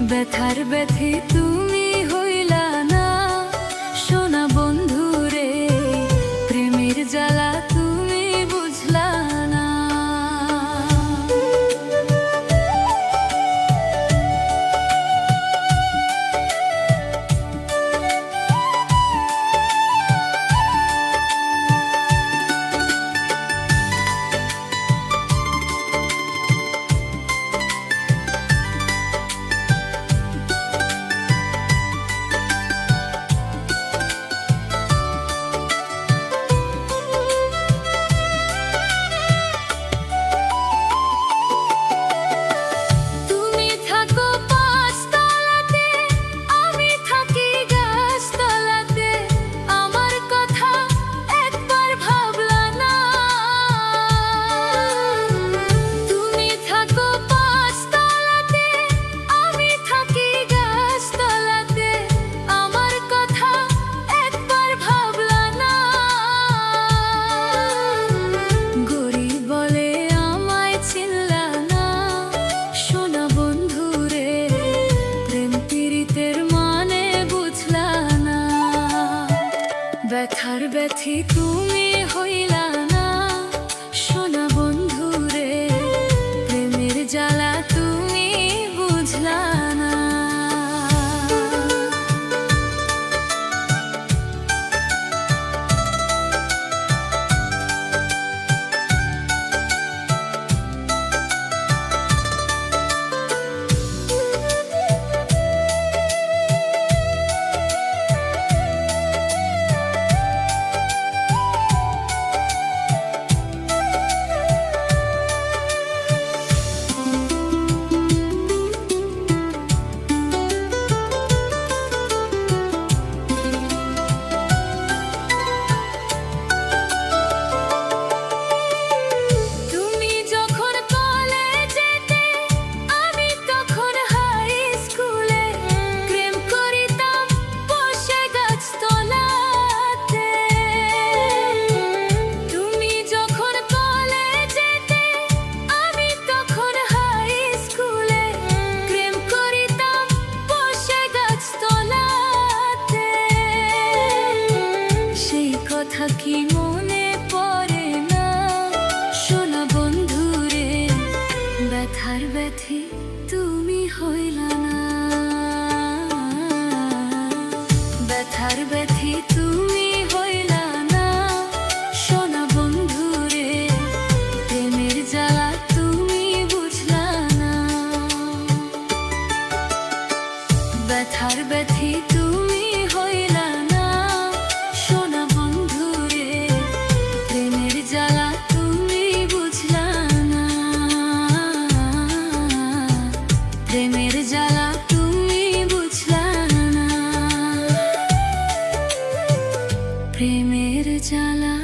ব্যথার ব্যথী তুমি হইলা না সোনা বন্ধু রে, প্রেমের জ্বালা তুমি বুঝলা না। ব্যথার ব্যথী তুমি হইলা না সোনা বন্ধু রে, প্রেমের জ্বালা তুমি বুঝলা না। কথা কি মনে পড়ে না সোনা বন্ধু রে, ব্যথার ব্যথী তুমি হইলা না। ব্যথার ব্যথী তুমি হইলা না সোনা বন্ধু রে, প্রেমের জ্বালা তুমি বুঝলা না। ব্যথার ব্যথী তুমি হইলা না সোনা বন্ধু রে, প্রেমের জ্বালা তুমি বুঝলা না। প্রেমের জ্বালা তুমি বুঝলা না। প্রেমের জ্বালা।